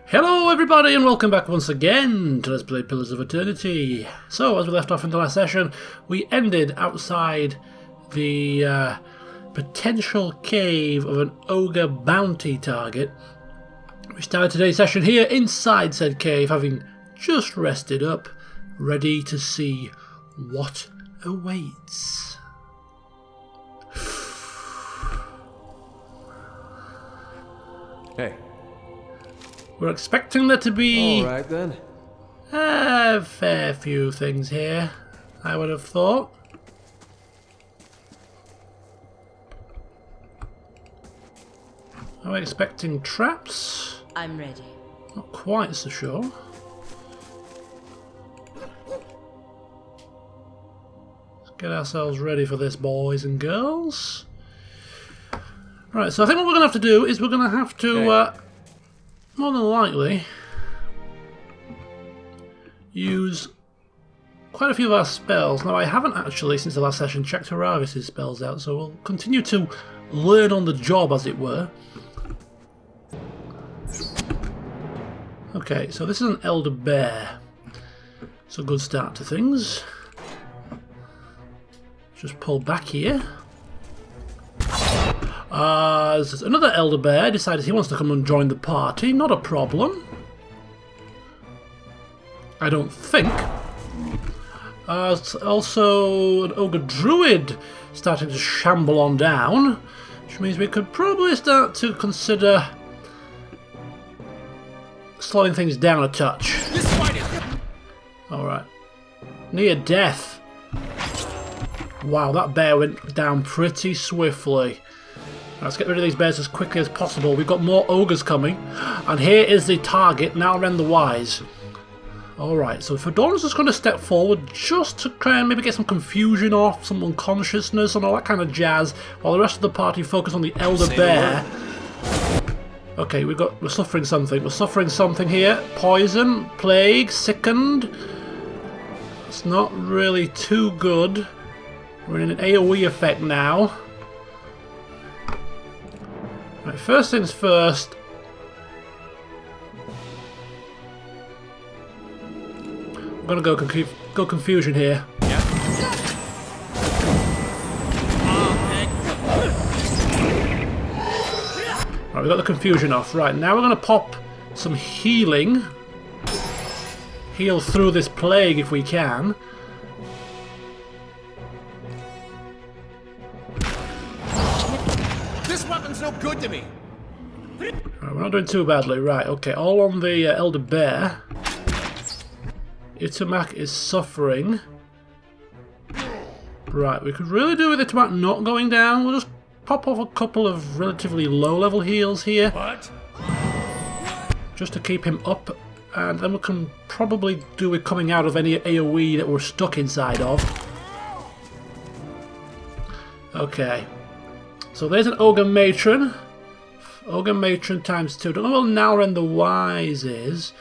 Hello everybody and welcome back once again to Let's Play Pillars of Eternity. So, as we left off in the last session, we ended outside the potential cave of an ogre bounty target. We started today's session here inside said cave, having just rested up, ready to see what awaits. Hey. We're expecting there to be Alright then. a fair few things here, I would have thought. Are we expecting traps? I'm ready. Not quite so sure. Let's get ourselves ready for this, boys and girls. Right, so I think what we're going to have to do is we're going to have to, more than likely, use quite a few of our spells. Now, I haven't actually, since the last session, checked Haravis' spells out, so we'll continue to learn on the job, as it were. Okay, so this is an Elder Bear. It's a good start to things. Just pull back here. There's another Elder Bear decided he wants to come and join the party. Not a problem. I don't think. Also, an Ogre Druid starting to shamble on down, which means we could probably start to consider slowing things down a touch. Alright. Near death. Wow, that bear went down pretty swiftly. Let's get rid of these bears as quickly as possible. We've got more ogres coming. And here is the target, Nalren the Wise. Alright, so Fedoran's just going to step forward just to try and maybe get some confusion off, some unconsciousness and all that kind of jazz, while the rest of the party focus on the Elder Bear. Okay, we're suffering something. We're suffering something here. Poison, plague, sickened. It's not really too good. We're in an AoE effect now. Right, first things first. I'm gonna go confusion here. Yeah. Right, we got the confusion off. Right, now we're gonna pop some healing. Heal through this plague if we can. This weapon's no good to me. Right, we're not doing too badly. Right, okay, all on the Elder Bear. Itamak is suffering. Right, we could really do with Itamak not going down. We'll just pop off a couple of relatively low-level heals here. What? Just to keep him up. And then we can probably do with coming out of any AoE that we're stuck inside of. Okay. So there's an Ogre Matron. Ogre Matron times 2. Don't know what Nalren the Wise is.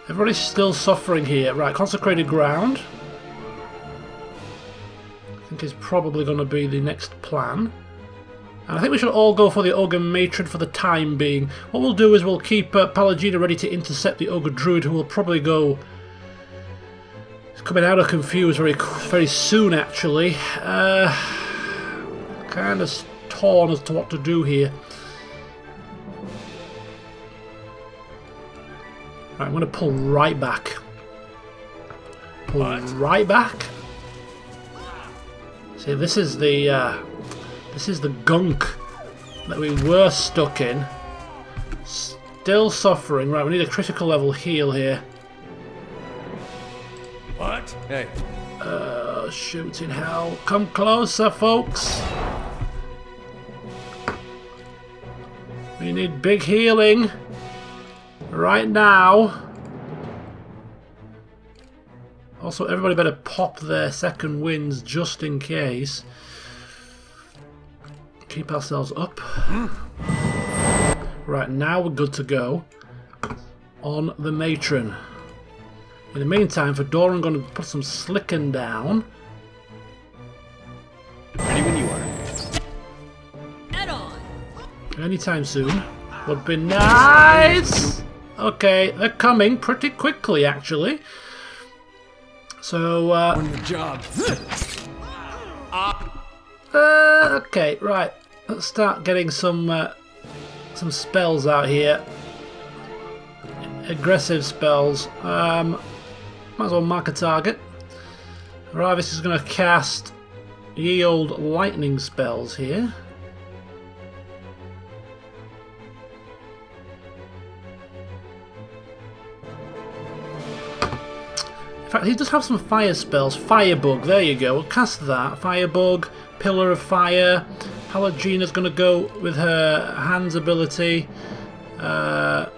Everybody's still suffering here. Right, Consecrated Ground. I think is probably going to be the next plan. And I think we should all go for the Ogre Matron for the time being. What we'll do is we'll keep Palagina ready to intercept the Ogre Druid, who will probably go... He's coming out of Confused very soon, actually. Kind of torn as to what to do here. Right, I'm going to pull right back. Pull right back. See, this is the gunk that we were stuck in. Still suffering. Right, we need a critical level heal here. What? Hey. Shooting hell. Come closer, folks. We need big healing. Right now. Also, everybody better pop their second wins just in case. Keep ourselves up. Right, now we're good to go on the Matron. In the meantime, Fedoran going to put some slicking down. Ready when you are. anytime soon would be nice. Okay, they're coming pretty quickly, actually. So, On your job. okay, right. Let's start getting some spells out here. Aggressive spells. Might as well mark a target. Ravis is going to cast ye old lightning spells here. In fact, he does have some fire spells. Firebug, there you go. We'll cast that. Firebug, Pillar of Fire. Palagina's going to go with her hands ability. So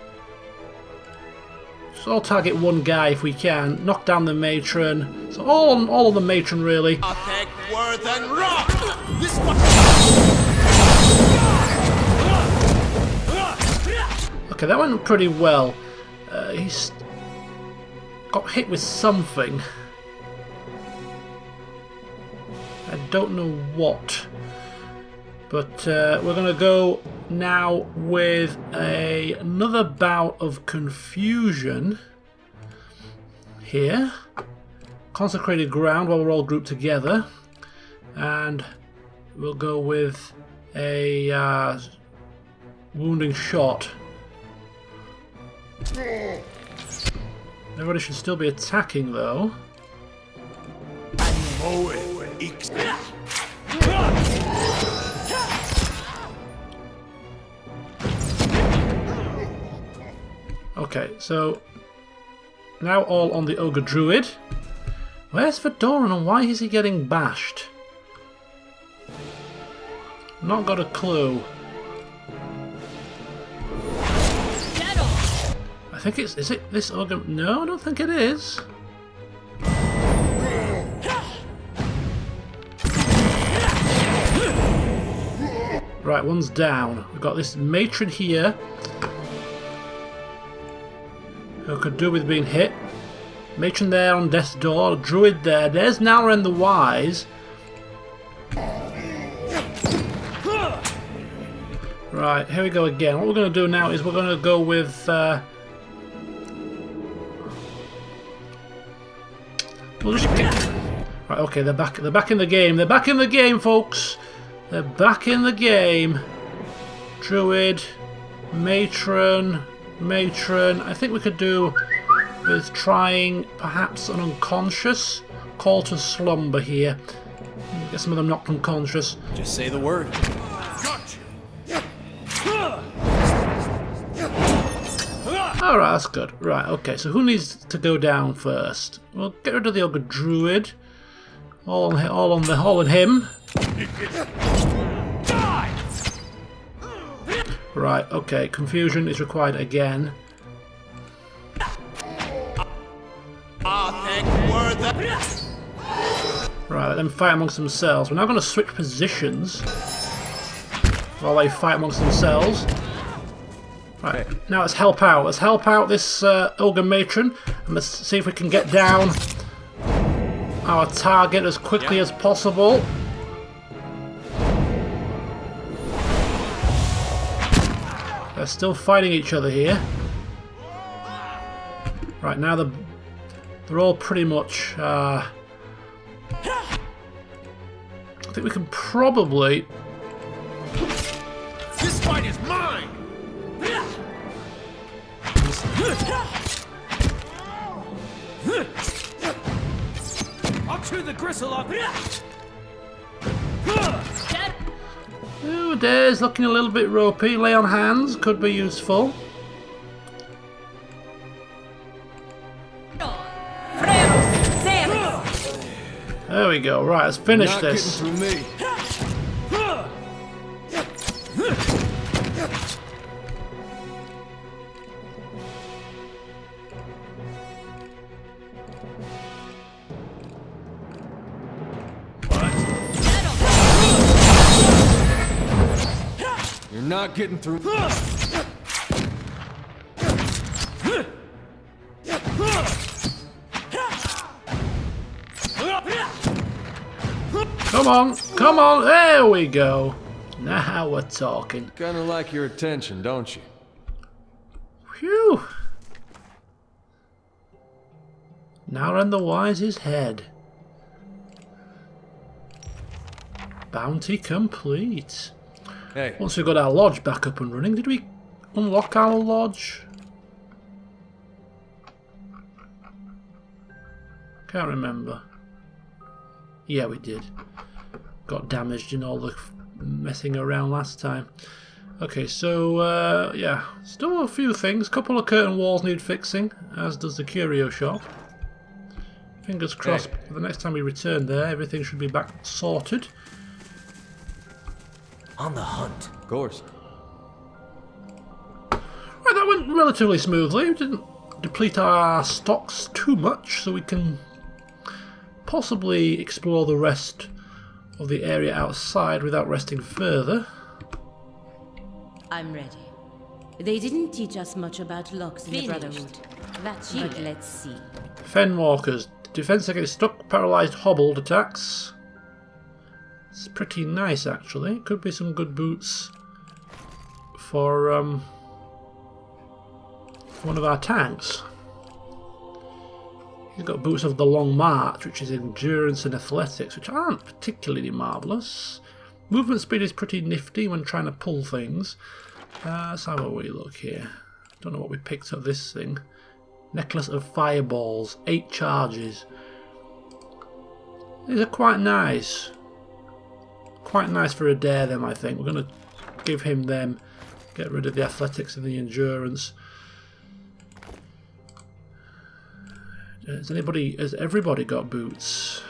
I'll target one guy if we can. Knock down the matron. So all on the matron, really. Attack worth and rock. This one. Okay, that went pretty well. He's got hit with something. I don't know what. But we're going to go now with another bout of confusion here. Consecrated ground while we're all grouped together. And we'll go with a wounding shot. Everybody should still be attacking, though. Okay, so now all on the Ogre Druid. Where's Fedoran and why is he getting bashed? Not got a clue. I think it's... Is it this Ogre? No, I don't think it is. Right, one's down. We've got this matron here who could do with being hit. Matron there on death's door. Druid there. There's Nalren the Wise. Right, here we go again. What we're going to do now is we're going to go with... we'll just get... Right, okay, they're back in the game. They're back in the game, folks. They're back in the game. Druid, Matron. I think we could do with trying perhaps an unconscious call to slumber here. Get some of them knocked unconscious. Just say the word. Alright, that's good. Right, okay, so who needs to go down first? We'll get rid of the Ogre Druid. All on him. Right, okay, confusion is required again. Right, let them fight amongst themselves. We're now going to switch positions while they fight amongst themselves. Right, now let's help out. Let's help out this Ogre Matron, and let's see if we can get down our target as quickly as possible. They're still fighting each other here. Right, now they're all pretty much... I think we can probably... This fight is mine! I'll chew the gristle up! Ooh, Dare's looking a little bit ropey. Lay on hands could be useful. There we go. Right, let's finish this. Not getting through me. You're not getting through. Come on, come on. There we go. Now we're talking. Kinda like your attention, don't you? Phew. Now we're in the Wise's head. Bounty complete. Hey, Once we've got our lodge back up and running, did we unlock our lodge? Can't remember. Yeah, we did. Got damaged in all the messing around last time. Okay, so yeah, still a few things. Couple of curtain walls need fixing, as does the curio shop. Fingers crossed for the next time we return there, everything should be back sorted. On the hunt. of course. Right, that went relatively smoothly. We didn't deplete our stocks too much, so we can possibly explore the rest of the area outside without resting further. I'm ready. They didn't teach us much about locks in the Brotherhood. That's But let's see. Fenwalkers. Defense against stuck, paralyzed, hobbled attacks. It's pretty nice, actually. Could be some good boots for one of our tanks. He's got boots of the Long March, which is endurance and athletics, which aren't particularly marvellous. Movement speed is pretty nifty when trying to pull things. Let's have a wee look here. Don't know what we picked up this thing. Necklace of Fireballs, 8 charges. These are quite nice. Quite nice for a dare them, I think. We're going to give him them. Get rid of the athletics and the endurance. Has everybody got boots?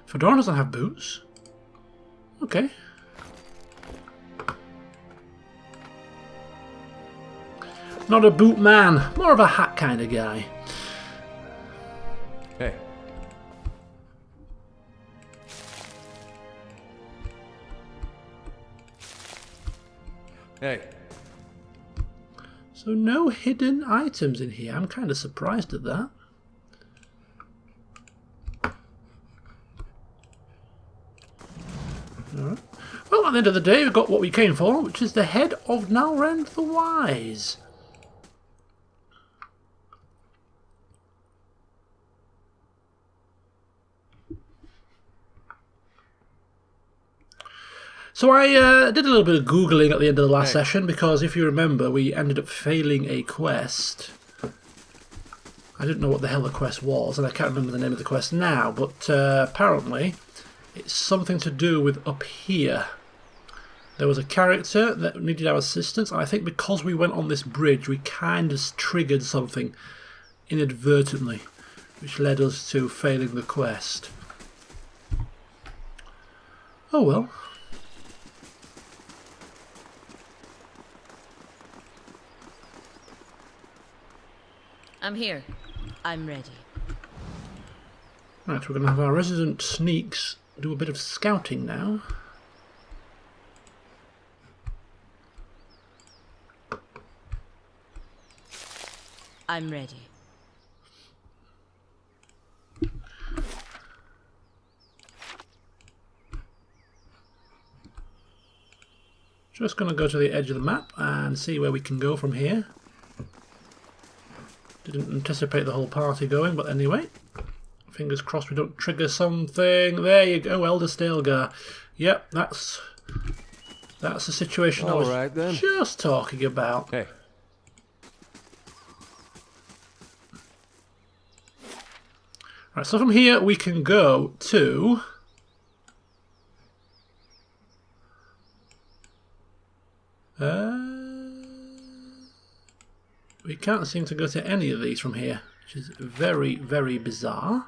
Fedora doesn't have boots. Okay. Not a boot man, more of a hat kind of guy. Hey. Hey. So no hidden items in here. I'm kind of surprised at that. Alright. Well, at the end of the day, we've got what we came for, which is the head of Nalrend the Wise. So I did a little bit of Googling at the end of the last session, because if you remember, we ended up failing a quest. I didn't know what the hell the quest was, and I can't remember the name of the quest now, but apparently it's something to do with up here. There was a character that needed our assistance, and I think because we went on this bridge, we kind of triggered something inadvertently, which led us to failing the quest. Oh well. I'm here. I'm ready. Right, we're going to have our resident sneaks do a bit of scouting now. I'm ready. Just going to go to the edge of the map and see where we can go from here. Didn't anticipate the whole party going, but anyway. Fingers crossed we don't trigger something. There you go, Elder Stilgar. Yep, that's the situation I was just talking about. Hey. Right, so from here we can go to... we can't seem to go to any of these from here, which is very, very bizarre.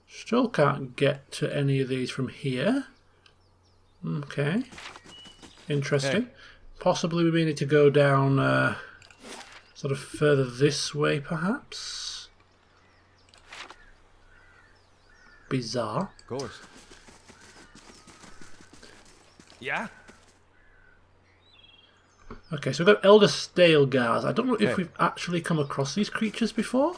Still can't get to any of these from here. Okay. Interesting. Hey. Possibly we may need to go down sort of further this way, perhaps. Bizarre. Of course. Yeah? Okay, so we've got Elder Stalgars. I don't know if we've actually come across these creatures before.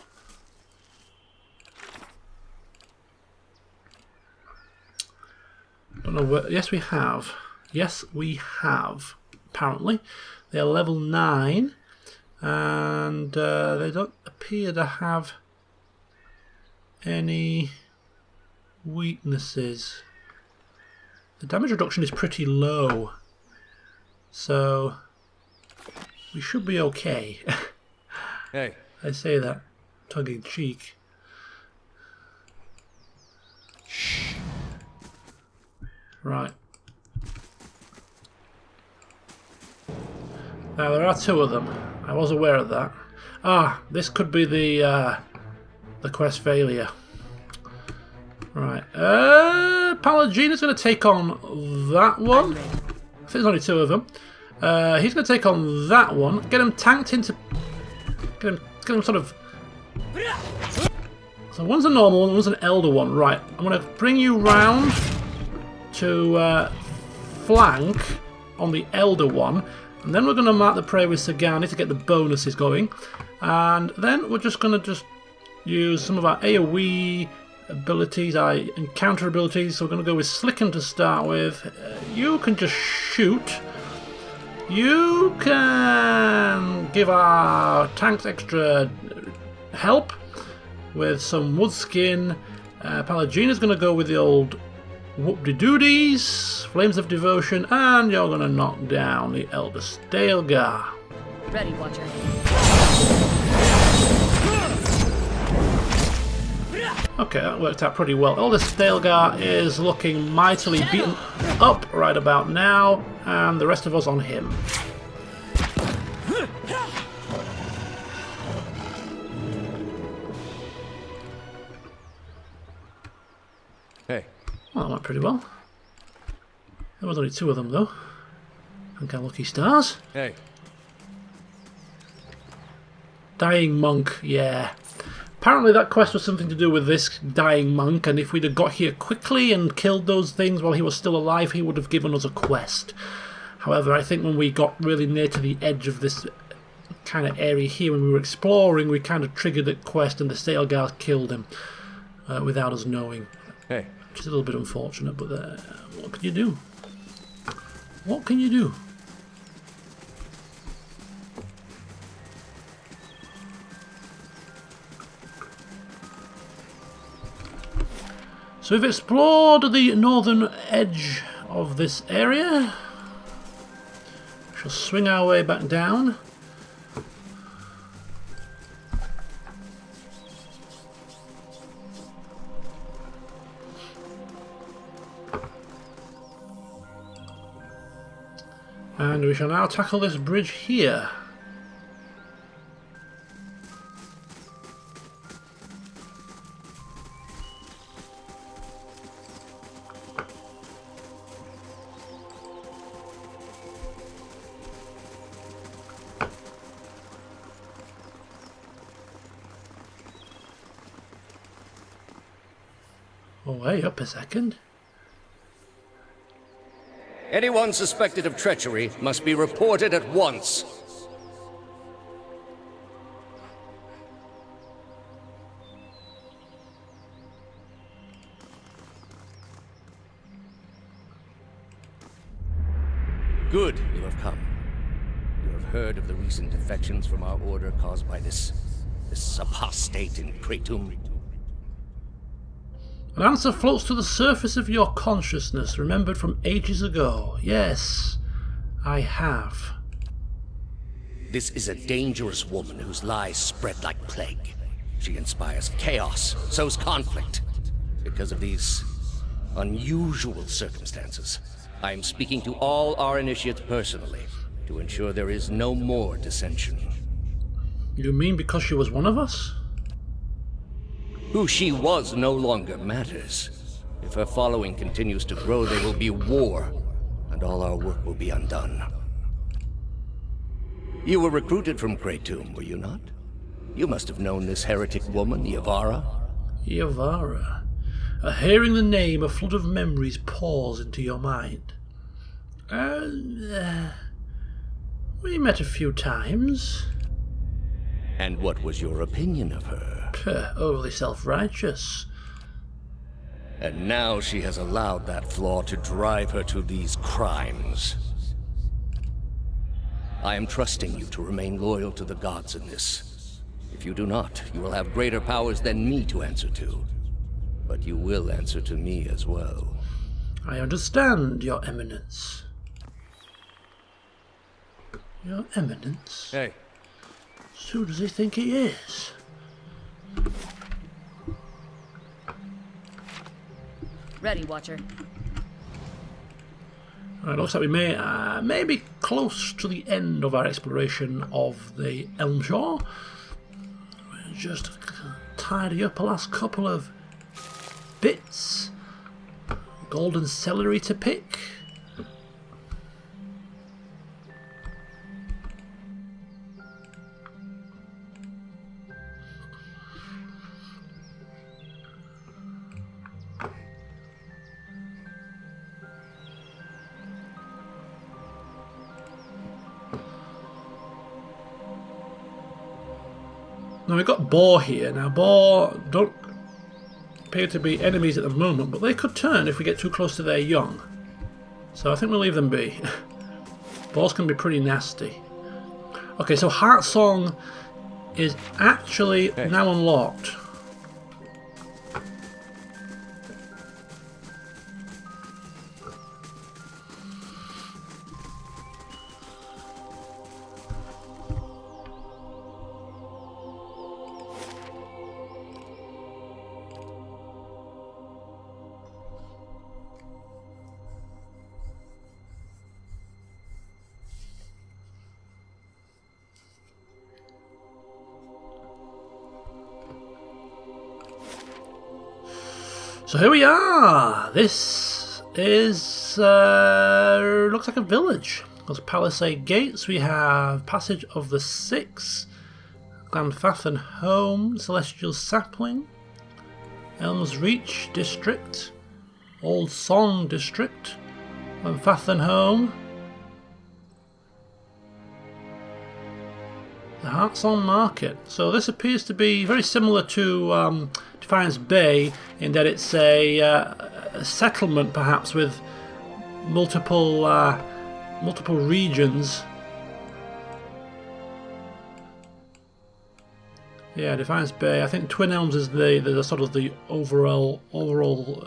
Don't know where. Yes, we have. Yes, we have. Apparently, they are level 9, and they don't appear to have any weaknesses. The damage reduction is pretty low, so we should be okay. Hey. I say that tongue in cheek. Right. Now there are 2 of them. I was aware of that. Ah, this could be the quest failure. Right. Palagina's going to take on that one. I think there's only 2 of them. He's going to take on that one. Get him tanked into. Get him sort of. So one's a normal one, one's an elder one. Right. I'm going to bring you round to flank on the elder one, and then we're going to mark the prey with Sagani to get the bonuses going, and then we're just going to use some of our AoE abilities, our encounter abilities. So we're going to go with Slicken to start with. You can just shoot. You can give our tanks extra help with some wood skin. Palagina's going to go with the old whoop-de-doodies, Flames of Devotion, and you're going to knock down the Elder Stalgar. Ready, Watcher. Okay, that worked out pretty well. Elder Stalgar is looking mightily beaten up right about now, and the rest of us on him. Hey. Well, that went pretty well. There was only 2 of them, though. Think our lucky stars. Hey. Dying monk, yeah. Apparently that quest was something to do with this dying monk, and if we'd have got here quickly and killed those things while he was still alive, he would have given us a quest. However, I think when we got really near to the edge of this kind of area here, when we were exploring, we kind of triggered that quest, and the Stalgars killed him without us knowing. Hey. Which is a little bit unfortunate, but what can you do? What can you do? So we've explored the northern edge of this area. We shall swing our way back down. And we shall now tackle this bridge here. Oh, wait up a second. Anyone suspected of treachery must be reported at once. Good, you have come. You have heard of the recent defections from our order caused by this apostate in Kratom. An answer floats to the surface of your consciousness, remembered from ages ago. Yes, I have. This is a dangerous woman whose lies spread like plague. She inspires chaos, sows conflict. Because of these unusual circumstances, I am speaking to all our initiates personally to ensure there is no more dissension. You mean because she was one of us? Who she was no longer matters. If her following continues to grow, there will be war, and all our work will be undone. You were recruited from Kratom, were you not? You must have known this heretic woman, Yavara. Yavara. Hearing the name, a flood of memories pours into your mind. We met a few times. And what was your opinion of her? Overly self-righteous. And now she has allowed that flaw to drive her to these crimes. I am trusting you to remain loyal to the gods in this. If you do not, you will have greater powers than me to answer to. But you will answer to me as well. I understand, Your Eminence. Your Eminence? Hey. Who does he think he is? Ready, Watcher. It looks like we may be close to the end of our exploration of the Elm Shore. We'll just tidy up the last couple of bits. Golden celery to pick. Now we've got boar here. Now boar don't appear to be enemies at the moment, but they could turn if we get too close to their young. So I think we'll leave them be. Boars can be pretty nasty. Okay, so Heart Song is actually now unlocked. So here we are. This is looks like a village. Those palisade gates. We have Passage of the Six, Glenfathen Home, Celestial Sapling, Elms Reach District, Old Song District, Glenfathen Home, the Heartsong Market. So this appears to be very similar to Defiance Bay in that it's a settlement, perhaps with multiple regions. Yeah, Defiance Bay. I think Twin Elms is the sort of the overall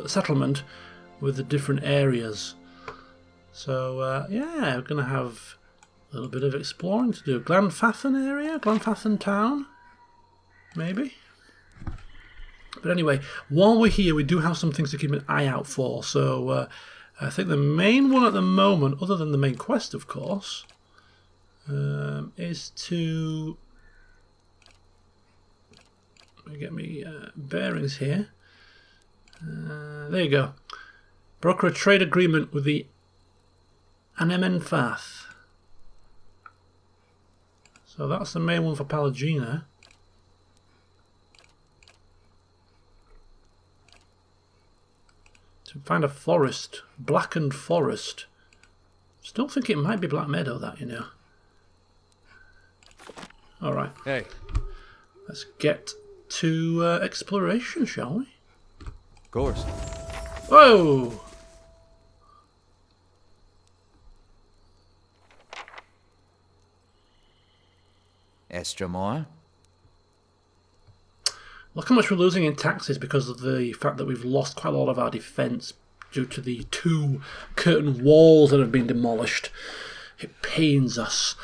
settlement with the different areas. So yeah, we're gonna have a little bit of exploring to do. Glenfathen area, Glenfathen town, maybe. But anyway, while we're here, we do have some things to keep an eye out for. So I think the main one at the moment, other than the main quest, of course, is to get me bearings here. There you go. Broker a trade agreement with the Anemenfath. So that's the main one for Palagina. To find a forest, blackened forest. Still think it might be Black Meadow, that, you know. Alright. Hey. Let's get to exploration, shall we? Of course. Whoa! Estremore? Look how much we're losing in taxes because of the fact that we've lost quite a lot of our defence due to the 2 curtain walls that have been demolished. It pains us.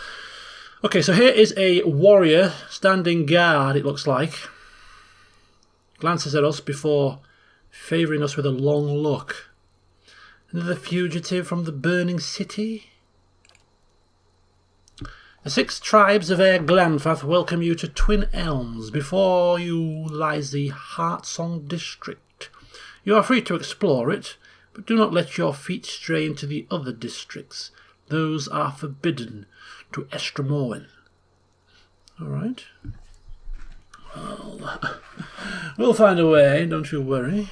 Okay, so here is a warrior standing guard, it looks like. Glances at us before favouring us with a long look. Another fugitive from the burning city? The 6 tribes of Air Glenfath welcome you to Twin Elms. Before you lies the Heartsong District. You are free to explore it, but do not let your feet stray into the other districts. Those are forbidden to Estremore. Alright. Well, we'll find a way, don't you worry.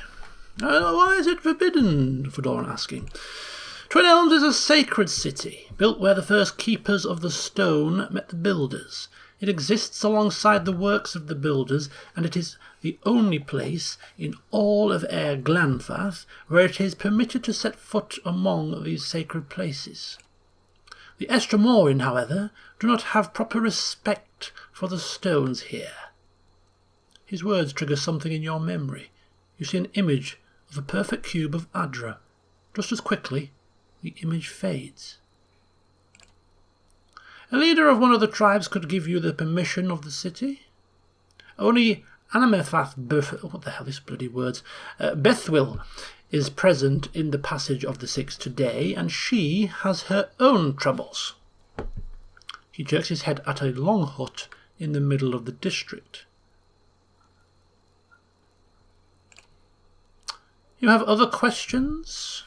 Why is it forbidden? Fedoran asking. Twin Elms is a sacred city, built where the first keepers of the stone met the builders. It exists alongside the works of the builders, and it is the only place in all of Glanfath where it is permitted to set foot among these sacred places. The Estramorin, however, do not have proper respect for the stones here. His words trigger something in your memory. You see an image of a perfect cube of Adra. Just as quickly, the image fades. A leader of one of the tribes could give you the permission of the city. Only Bethwil is present in the Passage of the Six today, and she has her own troubles. He jerks his head at a long hut in the middle of the district. You have other questions?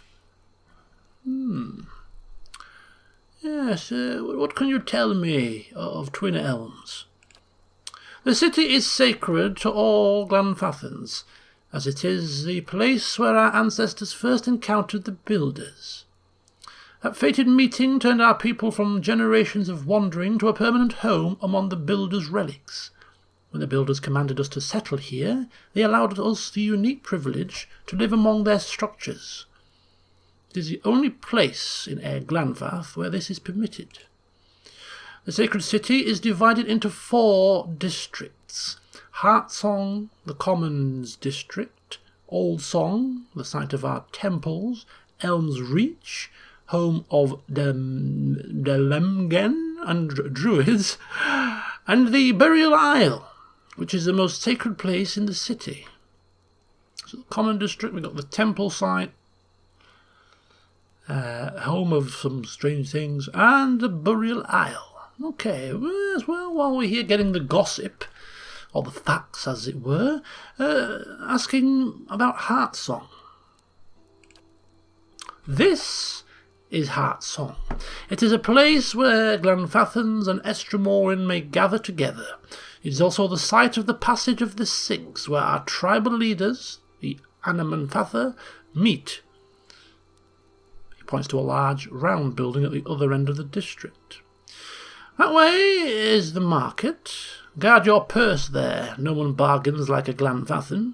Yes, what can you tell me of Twin Elms? The city is sacred to all Glanfathans, as it is the place where our ancestors first encountered the builders. That fated meeting turned our people from generations of wandering to a permanent home among the builders' relics. When the builders commanded us to settle here, they allowed us the unique privilege to live among their structures. It is the only place in Glanfath where this is permitted. The sacred city is divided into 4 districts. Heartsong, the Commons district, Old Song, the site of our temples, Elms Reach, home of Delemgen and Druids, and the Burial Isle, which is the most sacred place in the city. So the Common district, we've got the temple site, home of some strange things, and the Burial Isle. Okay, well, while we're here getting the gossip, or the facts as it were, asking about Heartsong. This is Heartsong. It is a place where Glanfathans and Estramorin may gather together. It is also the site of the Passage of the Six, where our tribal leaders, the Anamanfatha, meet. He points to a large round building at the other end of the district. That way is the market. Guard your purse there. No one bargains like a Glanfathan.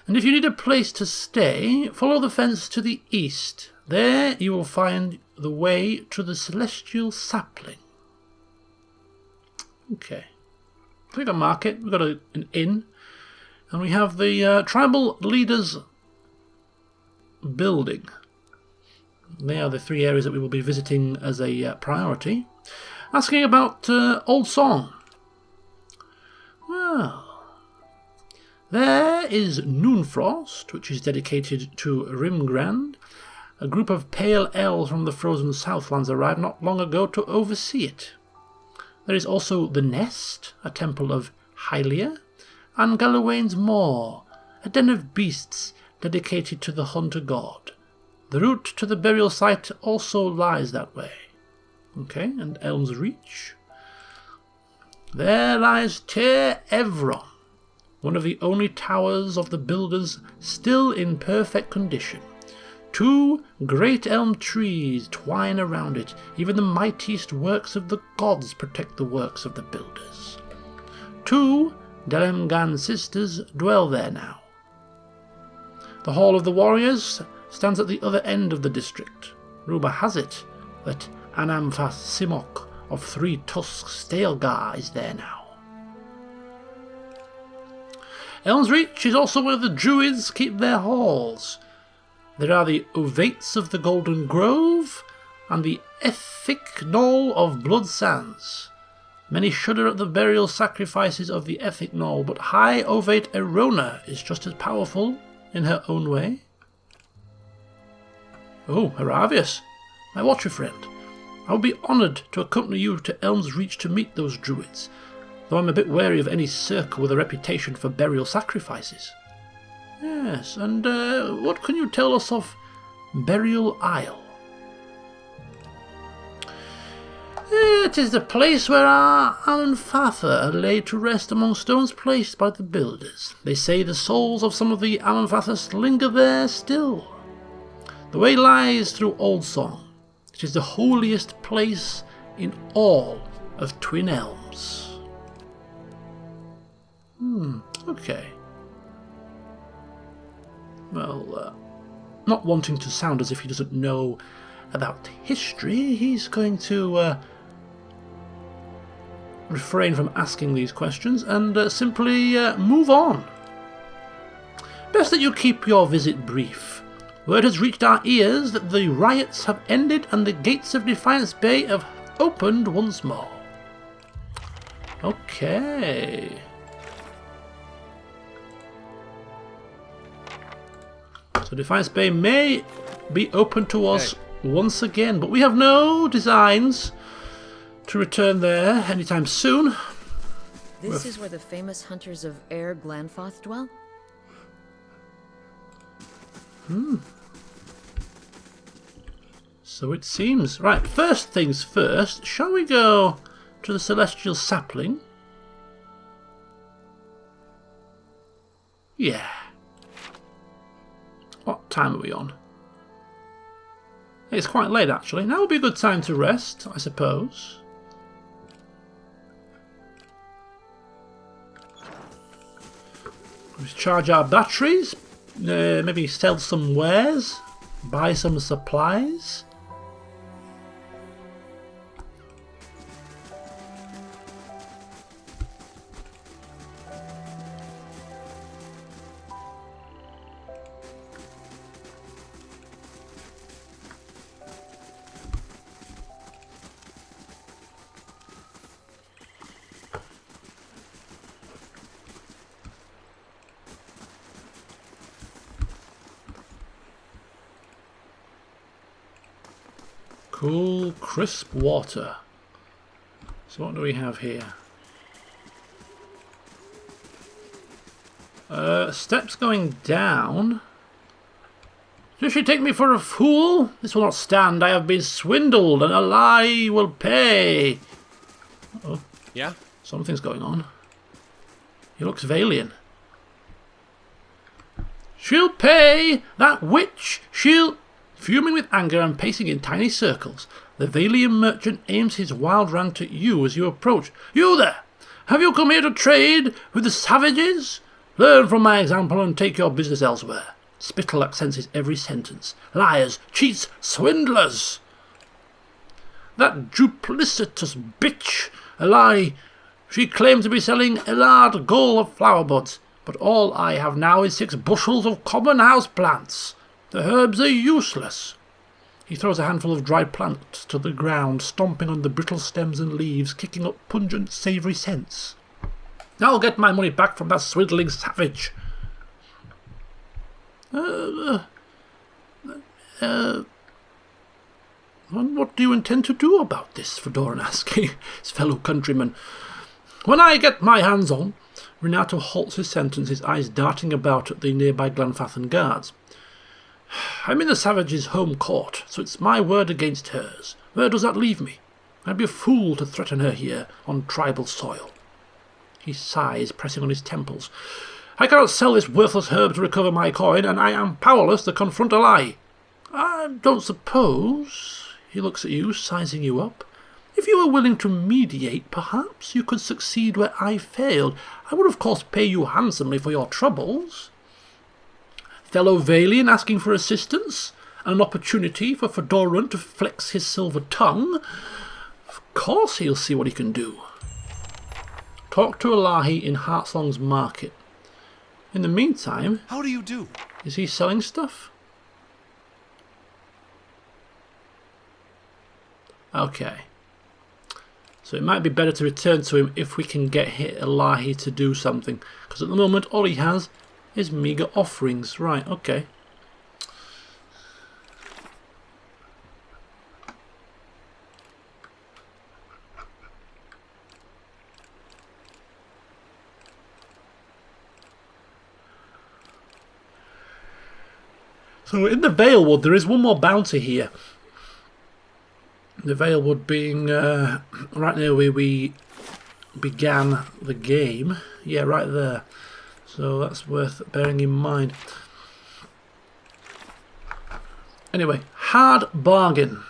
And if you need a place to stay, follow the fence to the east. There you will find the way to the Celestial Sapling. Okay. We've got a market, we've got an inn, and we have the tribal leaders building. They are the 3 areas that we will be visiting as a priority. Asking about Old Song. Well, there is Noonfrost, which is dedicated to Rimgrand. A group of pale elves from the frozen Southlands arrived not long ago to oversee it. There is also the Nest, a temple of Hylia, and Galawain's Moor, a den of beasts dedicated to the hunter god. The route to the burial site also lies that way. Okay, and Elms Reach. There lies Tir Evron, one of the only towers of the builders still in perfect condition. 2 great elm trees twine around it. Even the mightiest works of the gods protect the works of the builders. 2 Delemgan sisters dwell there now. The Hall of the Warriors stands at the other end of the district. Rumour has it that Anamfath Simok of 3 Tusks Stalgar is there now. Elms Reach is also where the Druids keep their halls. There are the Ovates of the Golden Grove and the Ethic Knoll of Blood Sands. Many shudder at the burial sacrifices of the Ethic Knoll, but High Ovate Erona is just as powerful in her own way. Oh, Aravius, my watcher friend. I would be honoured to accompany you to Elms Reach to meet those druids, though I'm a bit wary of any circle with a reputation for burial sacrifices. Yes, and what can you tell us of Burial Isle? It is the place where our Amanfatha are laid to rest among stones placed by the builders. They say the souls of some of the Amanfathas linger there still. The way lies through Old Song. It is the holiest place in all of Twin Elms. Okay. Well, not wanting to sound as if he doesn't know about history, he's going to refrain from asking these questions and simply move on. Best that you keep your visit brief. Word has reached our ears that the riots have ended and the gates of Defiance Bay have opened once more. Okay. So Defiance Bay may be open to us once again, but we have no designs to return there anytime soon. This is where the famous hunters of Air Glanfoth dwell? So it seems. Right, first things first, shall we go to the Celestial Sapling? Yeah. What time are we on? It's quite late actually. Now would be a good time to rest, I suppose. Let's charge our batteries. Maybe sell some wares. Buy some supplies. Cool, crisp water. So what do we have here? Steps going down. Does she take me for a fool? This will not stand. I have been swindled and a lie will pay. Oh, Yeah? something's going on. He looks Valian. She'll pay! That witch! She'll... Fuming with anger and pacing in tiny circles, the Valian merchant aims his wild rant at you as you approach. You there! Have you come here to trade with the savages? Learn from my example and take your business elsewhere. Spittle accents his every sentence. Liars, cheats, swindlers! That duplicitous bitch! A lie! She claimed to be selling a large goal of flower buds, but all I have now is 6 bushels of common house plants. The herbs are useless. He throws a handful of dried plants to the ground, stomping on the brittle stems and leaves, kicking up pungent, savoury scents. I'll get my money back from that swindling savage. And what do you intend to do about this? Fedoran asking his fellow countryman. When I get my hands on... Renato halts his sentence, his eyes darting about at the nearby Glanfathan guards. I'm in the savage's home court, so it's my word against hers. Where does that leave me? I'd be a fool to threaten her here on tribal soil. He sighs, pressing on his temples. I cannot sell this worthless herb to recover my coin, and I am powerless to confront a lie. I don't suppose... He looks at you, sizing you up. If you were willing to mediate, perhaps you could succeed where I failed. I would of course pay you handsomely for your troubles. Fellow Valian asking for assistance? An opportunity for Fedoran to flex his silver tongue? Of course he'll see what he can do. Talk to Elahi in Heartslong's market. In the meantime... How do you do? Is he selling stuff? Okay. So it might be better to return to him if we can get Elahi to do something. Because at the moment all he has is meagre offerings. Right, okay. So in the Valewood there is one more bounty here. The Valewood being right near where we began the game. Yeah, right there. So that's worth bearing in mind. Anyway, hard bargain.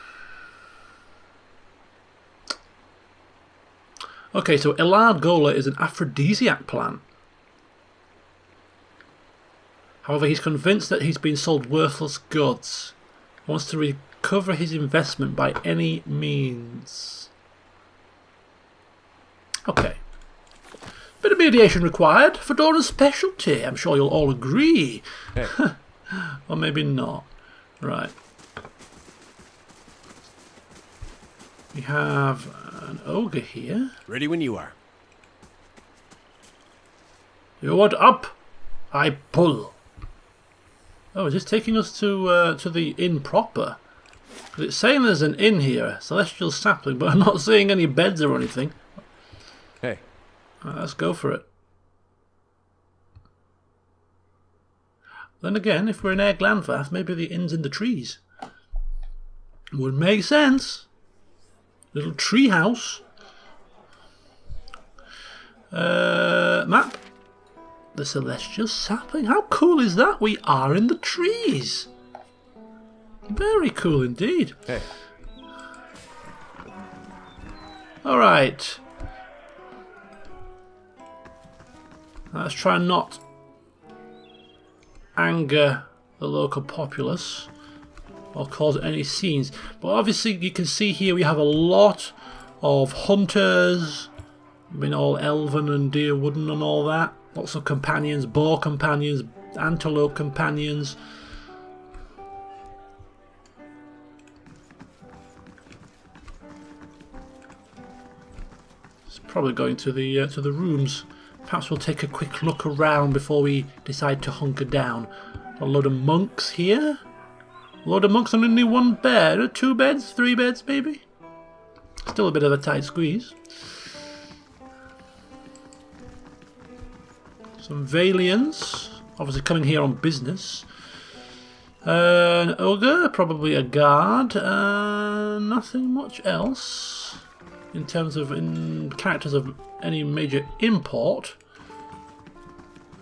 Okay, so Elard Gola is an aphrodisiac plant. However, he's convinced that he's been sold worthless goods. He wants to recover his investment by any means. Okay. Bit of mediation required. Fedora's specialty. I'm sure you'll all agree. Hey. Or maybe not. Right. We have an ogre here. Ready when you are. You want up? I pull. Oh, is this taking us to the inn proper? 'Cause it's saying there's an inn here, Celestial Sapling, but I'm not seeing any beds or anything. Hey. Let's go for it. Then again, if we're in Air Glanfath, maybe the inn's in the trees. Would make sense. Little tree house. Map. The Celestial Sapling. How cool is that? We are in the trees. Very cool indeed. Hey. Alright. Let's try and not anger the local populace or cause any scenes. But obviously you can see here we have a lot of hunters. I mean, all elven and deer wooden and all that. Lots of companions, boar companions, antelope companions. It's probably going to the rooms. Perhaps we'll take a quick look around before we decide to hunker down. A load of monks here. A load of monks and only one bed. 2 beds, 3 beds maybe. Still a bit of a tight squeeze. Some Valians, obviously coming here on business. An ogre, probably a guard. Nothing much else in terms of characters of any major import.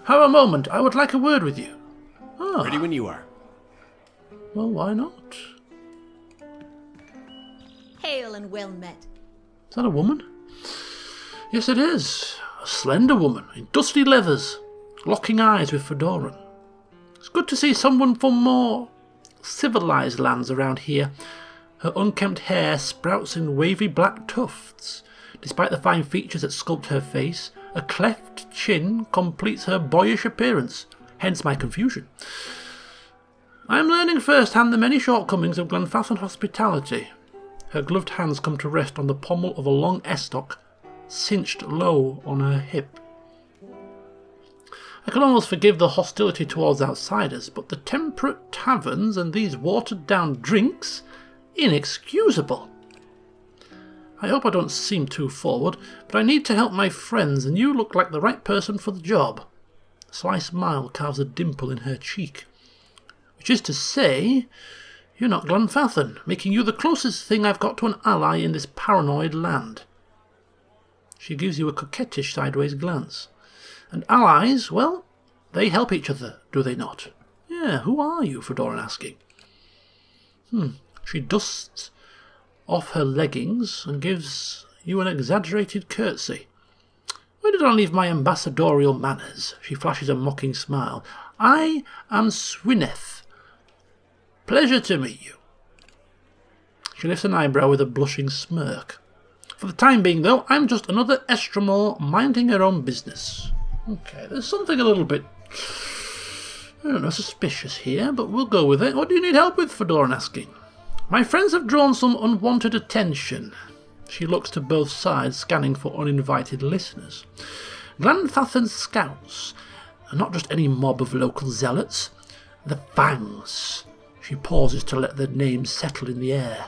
Have a moment, I would like a word with you. Ah, Ready when you are. well, why not? Hail and well met. Is that a woman? Yes, it is. A slender woman in dusty leathers, locking eyes with Fedoran. It's good to see someone from more civilized lands around here. Her unkempt hair sprouts in wavy black tufts. Despite the fine features that sculpt her face, a cleft chin completes her boyish appearance, hence my confusion. I am learning firsthand the many shortcomings of Glenfathan hospitality. Her gloved hands come to rest on the pommel of a long estoc, cinched low on her hip. I can almost forgive the hostility towards outsiders, but the temperate taverns and these watered-down drinks, inexcusable. I hope I don't seem too forward, but I need to help my friends, and you look like the right person for the job. A sly smile carves a dimple in her cheek. Which is to say, you're not Glenfathan, making you the closest thing I've got to an ally in this paranoid land. She gives you a coquettish sideways glance. And allies, well, they help each other, do they not? Yeah, who are you, Fedoran asking. She dusts off her leggings and gives you an exaggerated curtsy. Where did I leave my ambassadorial manners? She flashes a mocking smile. I am Swyneth. Pleasure to meet you. She lifts an eyebrow with a blushing smirk. For the time being, though, I'm just another Estremor minding her own business. Okay, there's something a little bit, I don't know, suspicious here, but we'll go with it. What do you need help with, Fedoran asking? My friends have drawn some unwanted attention. She looks to both sides, scanning for uninvited listeners. Glenfathan's scouts are not just any mob of local zealots. The Fangs. She pauses to let the name settle in the air.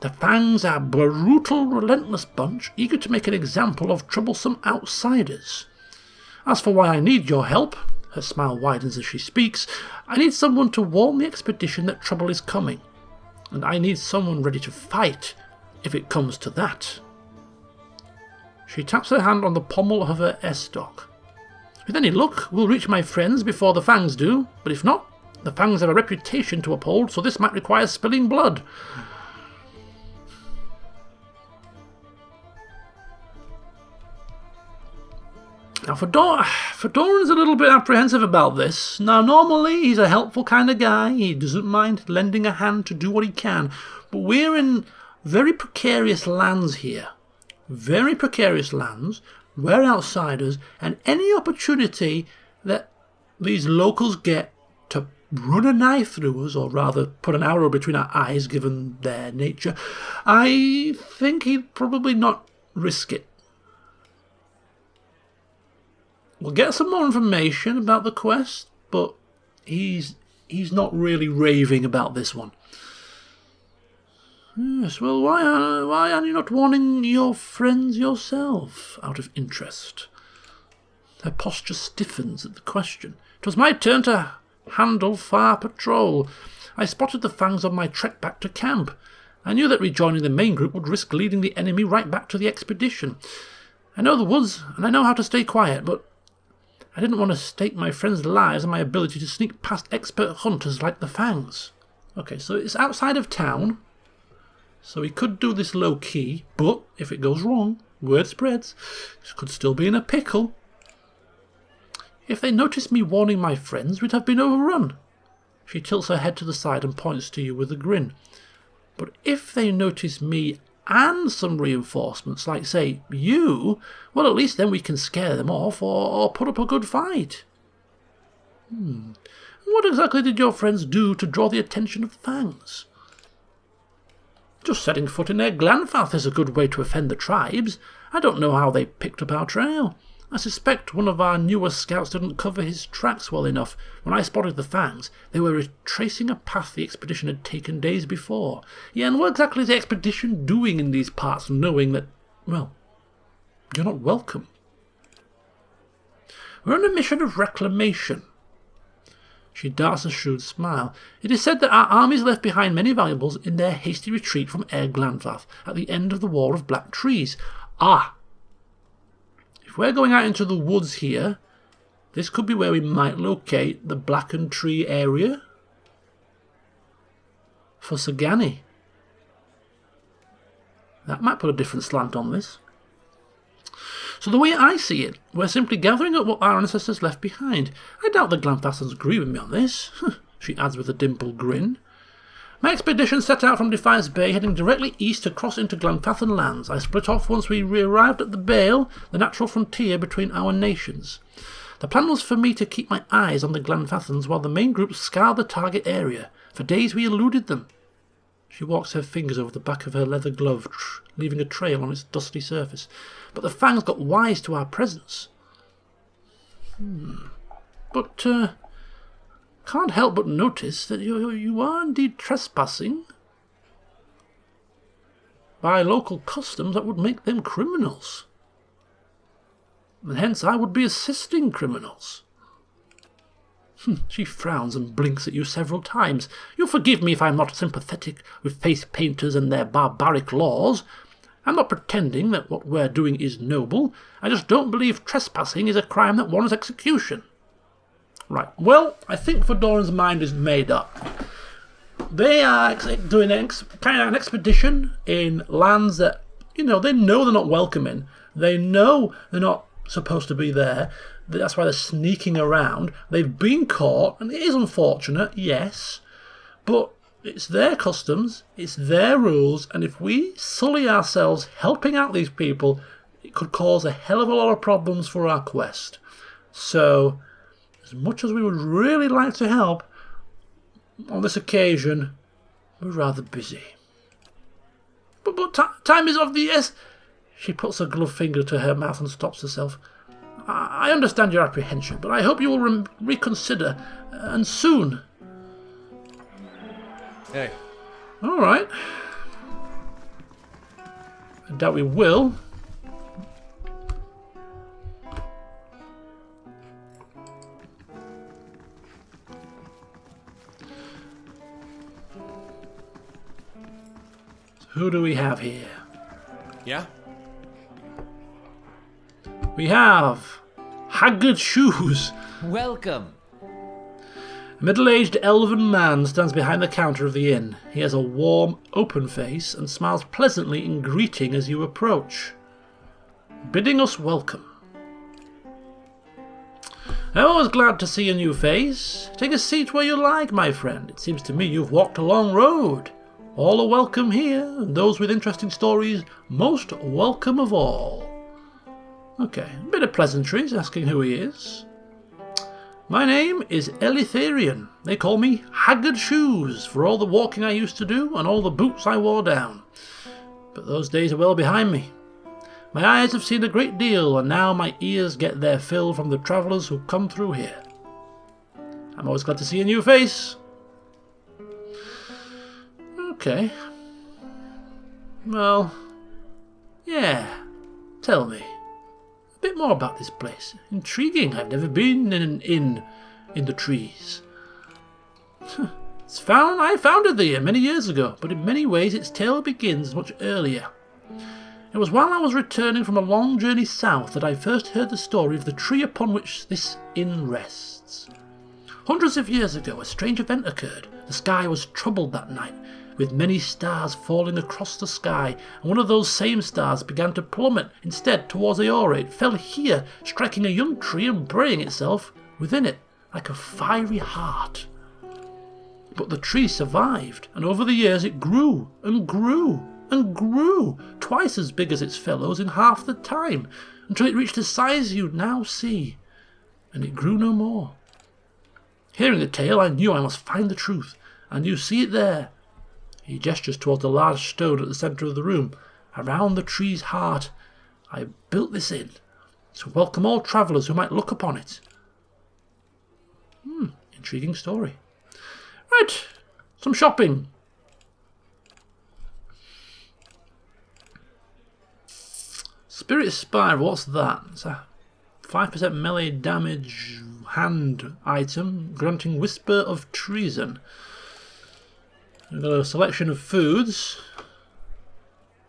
The Fangs are a brutal, relentless bunch, eager to make an example of troublesome outsiders. As for why I need your help, her smile widens as she speaks, I need someone to warn the expedition that trouble is coming. And I need someone ready to fight, if it comes to that. She taps her hand on the pommel of her estoc. With any luck, we'll reach my friends before the Fangs do, but if not, the Fangs have a reputation to uphold, so this might require spilling blood. Now, Fedoran's a little bit apprehensive about this. Now, normally, he's a helpful kind of guy. He doesn't mind lending a hand to do what he can. But we're in very precarious lands here. Very precarious lands. We're outsiders. And any opportunity that these locals get to run a knife through us, or rather put an arrow between our eyes, given their nature, I think he'd probably not risk it. We'll get some more information about the quest, but he's not really raving about this one. Yes, well, why are you not warning your friends yourself, out of interest? Her posture stiffens at the question. It was my turn to handle fire patrol. I spotted the fangs on my trek back to camp. I knew that rejoining the main group would risk leading the enemy right back to the expedition. I know the woods, and I know how to stay quiet, but I didn't want to stake my friends' lives on my ability to sneak past expert hunters like the fangs. Okay, so it's outside of town, so we could do this low-key, but if it goes wrong, word spreads. This could still be in a pickle. If they noticed me warning my friends, we'd have been overrun. She tilts her head to the side and points to you with a grin. But if they notice me and some reinforcements, like, say, you, well, at least then we can scare them off or put up a good fight. What exactly did your friends do to draw the attention of the fangs? Just setting foot in their Glanfath is a good way to offend the tribes. I don't know how they picked up our trail. I suspect one of our newer scouts didn't cover his tracks well enough. When I spotted the fangs, they were retracing a path the expedition had taken days before. Yeah, and what exactly is the expedition doing in these parts, knowing that, well, you're not welcome? We're on a mission of reclamation. She darts a shrewd smile. It is said that our armies left behind many valuables in their hasty retreat from Air Glanfath at the end of the War of Black Trees. Ah! If we're going out into the woods here, this could be where we might locate the blackened tree area for Sagani. That might put a different slant on this. So the way I see it, we're simply gathering up what our ancestors left behind. I doubt the Glanfathans agree with me on this, she adds with a dimpled grin. My expedition set out from Defiance Bay, heading directly east to cross into Glanfathan lands. I split off once we arrived at the Bale, the natural frontier between our nations. The plan was for me to keep my eyes on the Glanfathans while the main group scoured the target area. For days we eluded them. She walks her fingers over the back of her leather glove, leaving a trail on its dusty surface. But the fangs got wise to our presence. But, can't help but notice that you are indeed trespassing. By local customs, that would make them criminals. And hence I would be assisting criminals. She frowns and blinks at you several times. You'll forgive me if I'm not sympathetic with face painters and their barbaric laws. I'm not pretending that what we're doing is noble. I just don't believe trespassing is a crime that warrants execution. Right, well, I think Fedoran's mind is made up. They are doing kind of an expedition in lands that, they know they're not welcome in. They know they're not supposed to be there. That's why they're sneaking around. They've been caught, and it is unfortunate, yes, but it's their customs, it's their rules, and if we sully ourselves helping out these people, it could cause a hell of a lot of problems for our quest. So, as much as we would really like to help, on this occasion, we're rather busy. But time is of the essence. She puts her gloved finger to her mouth and stops herself. I understand your apprehension, but I hope you will reconsider, and soon. Hey. All right. I doubt we will. Who do we have here? Yeah? We have Haggard Shoes. Welcome. A middle-aged elven man stands behind the counter of the inn. He has a warm, open face and smiles pleasantly in greeting as you approach, bidding us welcome. I'm always glad to see a new face. Take a seat where you like, my friend. It seems to me you've walked a long road. All are welcome here, and those with interesting stories most welcome of all. Okay, a bit of pleasantries, asking who he is. My name is Eleutherion. They call me Haggard Shoes for all the walking I used to do and all the boots I wore down. But those days are well behind me. My eyes have seen a great deal, and now my ears get their fill from the travellers who come through here. I'm always glad to see a new face. Okay. Well, yeah. Tell me. A bit more about this place. Intriguing. I've never been in an inn in the trees. I founded the inn many years ago, but in many ways its tale begins much earlier. It was while I was returning from a long journey south that I first heard the story of the tree upon which this inn rests. Hundreds of years ago, a strange event occurred. The sky was troubled that night, with many stars falling across the sky, and one of those same stars began to plummet instead towards the Aura. It fell here, striking a young tree and burying itself within it, like a fiery heart. But the tree survived, and over the years it grew and grew and grew, twice as big as its fellows in half the time, until it reached the size you now see, and it grew no more. Hearing the tale, I knew I must find the truth, and you see it there. He gestures towards the large stone at the centre of the room. Around the tree's heart, I built this inn to welcome all travellers who might look upon it. Intriguing story. Right, some shopping. Spirit Spiral, what's that? It's a 5% melee damage hand item, granting Whisper of Treason. We've got a selection of foods.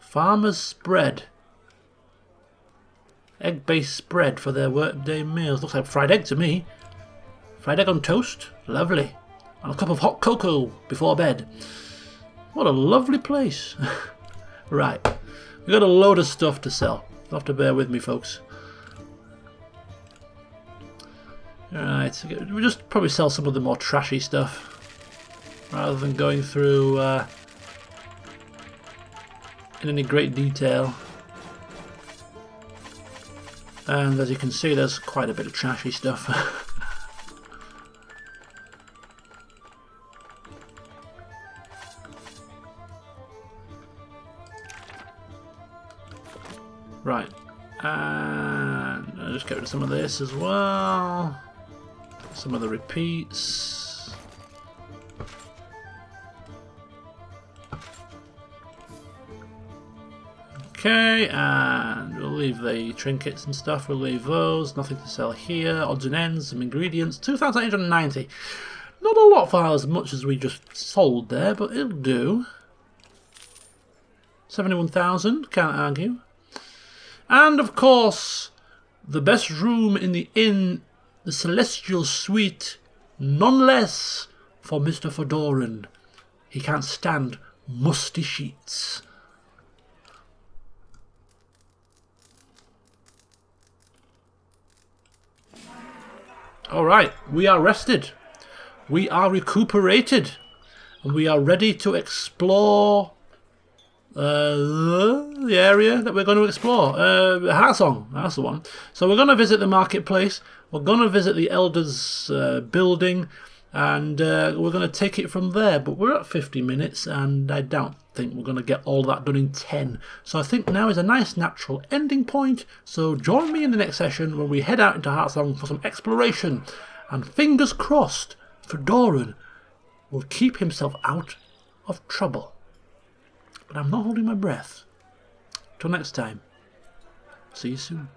Farmer's Spread. Egg-based spread for their workday meals. Looks like fried egg to me. Fried egg on toast. Lovely. And a cup of hot cocoa before bed. What a lovely place. Right. We've got a load of stuff to sell. You'll have to bear with me, folks. Alright. We'll just probably sell some of the more trashy stuff, rather than going through in any great detail. And as you can see, there's quite a bit of trashy stuff. Right, and I'll just get rid of some of this as well. Some of the repeats. Okay, and we'll leave the trinkets and stuff, we'll leave those, nothing to sell here. Odds and ends, some ingredients, 2,890. Not a lot for as much as we just sold there, but it'll do. 71,000, can't argue. And of course, the best room in the inn, the Celestial Suite, none less for Mr. Fedoran. He can't stand musty sheets. Alright, we are rested, we are recuperated, and we are ready to explore the area that we're going to explore. Heartsong, that's the one. So we're going to visit the marketplace, we're going to visit the Elders building, and we're going to take it from there. But we're at 50 minutes, and I don't think we're going to get all that done in 10. So I think now is a nice natural ending point. So join me in the next session when we head out into Heartsong for some exploration. And fingers crossed, Fedoran will keep himself out of trouble. But I'm not holding my breath. Till next time, see you soon.